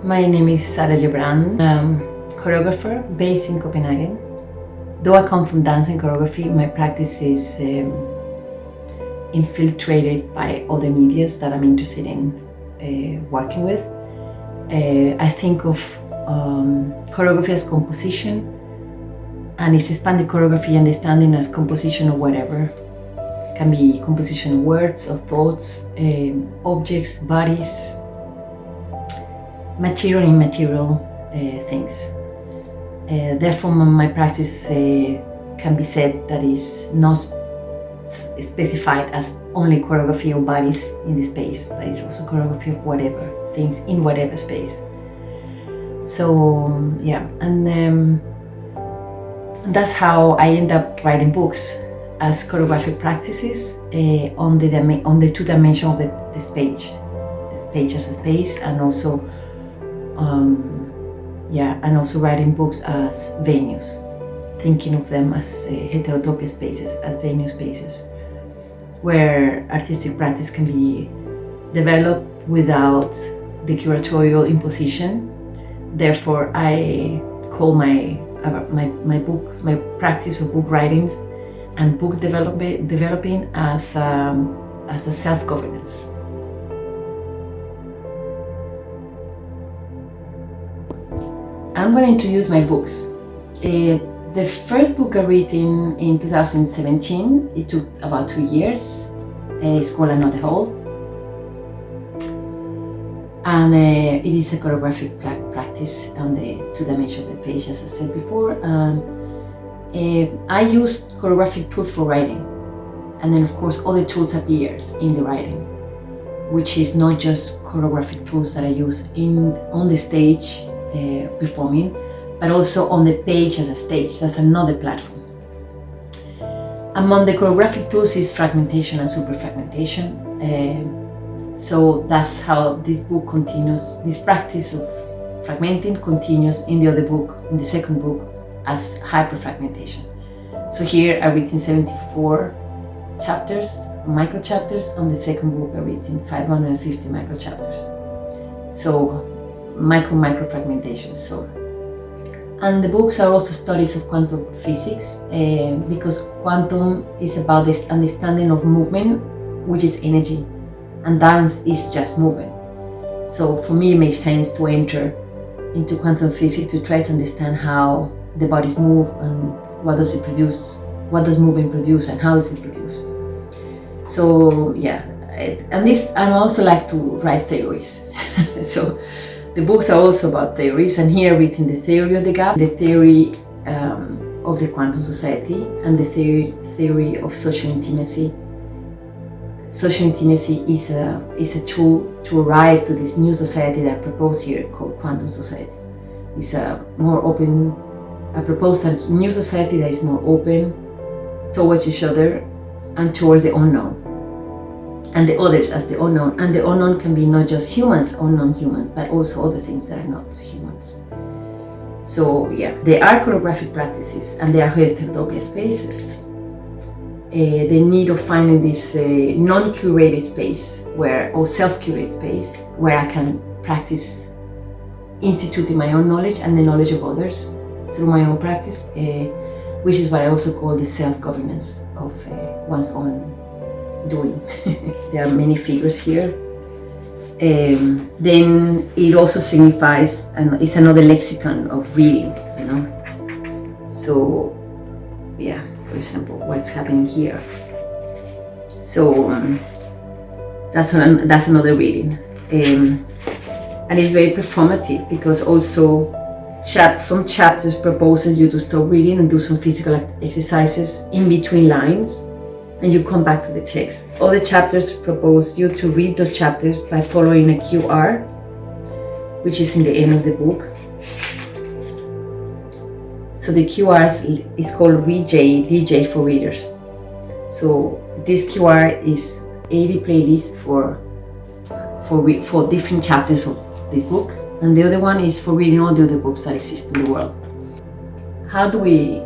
My name is Sara Gebran. I'm choreographer based in Copenhagen. Though I come from dance and choreography, my practice is infiltrated by other medias that I'm interested in working with. I think of choreography as composition, and it's expanded choreography understanding as composition of whatever. It can be composition of words, of thoughts, objects, bodies, material and immaterial things. Therefore, my practice can be said that is not specified as only choreography of bodies in the space, but it's also choreography of whatever things in whatever space. So yeah, and that's how I end up writing books as choreographic practices on the two dimensions of the stage as a space, and also and also writing books as venues, thinking of them as heterotopia spaces, as venue spaces, where artistic practice can be developed without the curatorial imposition. Therefore, I call my practice of book writings and book developing as a self-governance. I'm going to introduce my books. The first book I written in 2017, it took about 2 years. It's called Another Hole. And it is a choreographic practice on the two dimensions of the page, as I said before. I used choreographic tools for writing. And then of course other tools appears in the writing, which is not just choreographic tools that I use on the stage performing, but also on the page as a stage. That's another platform. Among the choreographic tools is fragmentation and superfragmentation. So that's how this book continues. This practice of fragmenting continues in the other book, in the second book, as hyperfragmentation. So here I've written 74 chapters, micro chapters. On the second book I've written 550 micro chapters. So micro fragmentation. So, and the books are also studies of quantum physics, because quantum is about this understanding of movement, which is energy, and dance is just movement. So for me it makes sense to enter into quantum physics to try to understand how the bodies move and what does it produce, what does movement produce, and how is it produced. So yeah, and this, I also like to write theories. So the books are also about theories, and here I've written the theory of the gap, the theory of the quantum society, and the theory of social intimacy. Social intimacy is a tool to arrive to this new society that I propose here, called quantum society. It's a more open. I propose a new society that is more open towards each other and towards the unknown, and the others as the unknown. And the unknown can be not just humans, unknown humans, but also other things that are not humans. So yeah, they are choreographic practices, and they are heterotopia spaces. The need of finding this non-curated space, or self-curated space, where I can practice instituting my own knowledge and the knowledge of others through my own practice, which is what I also call the self-governance of one's own doing. There are many figures here. Then it also signifies, and it's another lexicon of reading, you know. So yeah, for example, what's happening here. So that's another reading, and it's very performative, because also some chapters proposes you to stop reading and do some physical exercises in between lines, and you come back to the text. Other chapters propose you to read those chapters by following a QR, which is in the end of the book. So the QR is called DJ for readers. So this QR is 80 playlists for different chapters of this book, and the other one is for reading all the other books that exist in the world. How do we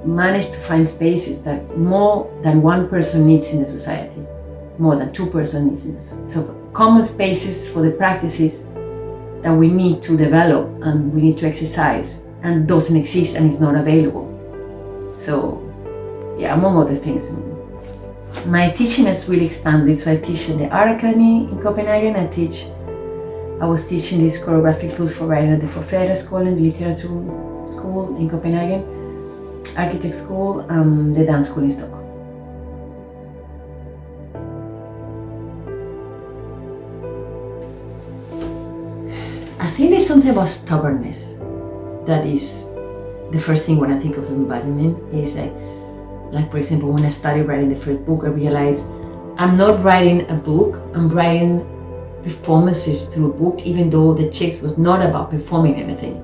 manage to find spaces that more than one person needs in the society, more than two persons needs? So common spaces for the practices that we need to develop and we need to exercise and doesn't exist and is not available. So yeah, among other things. My teaching has really expanded. So I teach in the Art Academy in Copenhagen. I was teaching these choreographic tools for writing at the Forfatter School and the Literature School in Copenhagen, Architect School, the Dance School in Stockholm. I think there's something about stubbornness that is the first thing when I think of embodiment. Is like for example, when I started writing the first book, I realized I'm not writing a book, I'm writing performances through a book, even though the text was not about performing anything.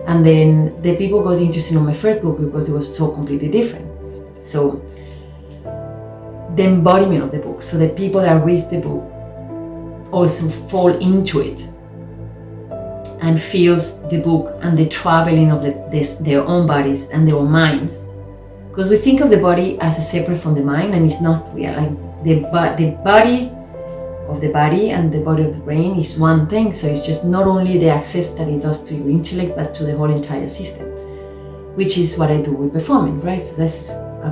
And then the people got interested in my first book because it was so completely different. So the embodiment of the book, so the people that read the book also fall into it and feels the book and the traveling of their own bodies and their own minds. Because we think of the body as a separate from the mind, and it's not. We are like the body of the body and the body of the brain is one thing. So it's just not only the access that it does to your intellect, but to the whole entire system, which is what I do with performing, right? So this is a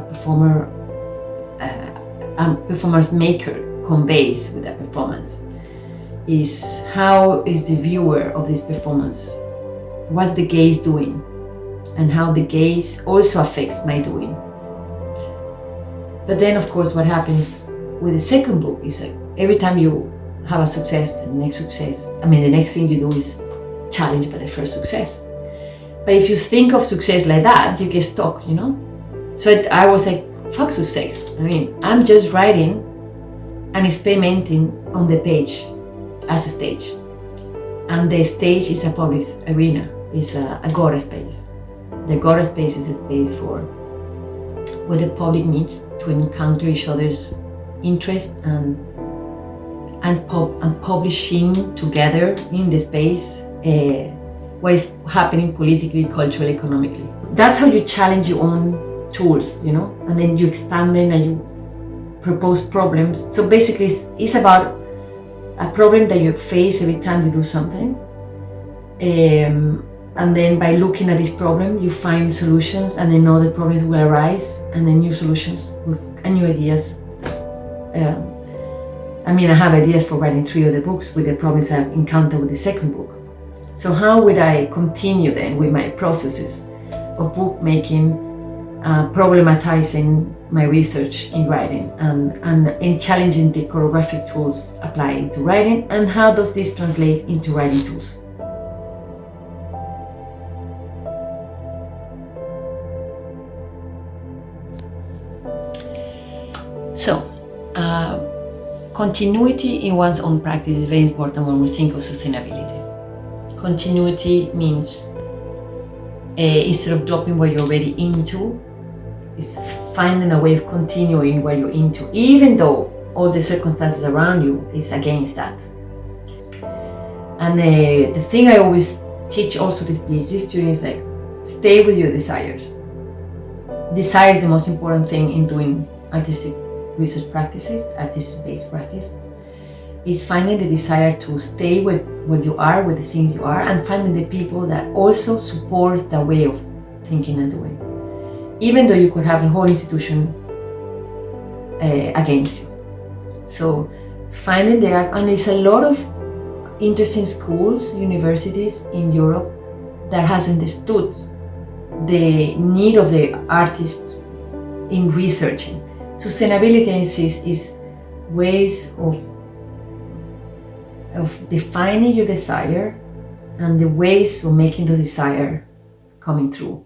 performance maker conveys with a performance. Is how is the viewer of this performance? What's the gaze doing? And how the gaze also affects my doing. But then of course what happens with the second book is like every time you have a success, the next thing you do is challenged by the first success. But if you think of success like that, you get stuck, you know? So I was like, fuck success. I'm just writing and experimenting on the page as a stage. And the stage is a public arena, it's a Agora space. The Agora space is a space where the public meets to encounter each other's interests and publishing together in the space what is happening politically, culturally, economically. That's how you challenge your own tools, you know, and then you expand them and you propose problems. So basically it's about a problem that you face every time you do something. And then by looking at this problem, you find solutions, and then other problems will arise, and then new solutions and new ideas. I have ideas for writing 3 other books with the problems I've encountered with the second book. So how would I continue then with my processes of book making, problematizing my research in writing, and in challenging the choreographic tools applied to writing, and how does this translate into writing tools? So, continuity in one's own practice is very important when we think of sustainability. Continuity means instead of dropping what you're already into, is finding a way of continuing what you're into, even though all the circumstances around you is against that. And the thing I always teach also to PhD students is like, stay with your desires. Desire is the most important thing in doing artistic research practices, artist-based practice. It's finding the desire to stay with what you are, with the things you are, and finding the people that also supports that way of thinking and doing. Even though you could have the whole institution against you. So finding the art, and there's a lot of interesting schools, universities in Europe that has understood the need of the artist in researching. Sustainability is ways of defining your desire and the ways of making the desire coming through.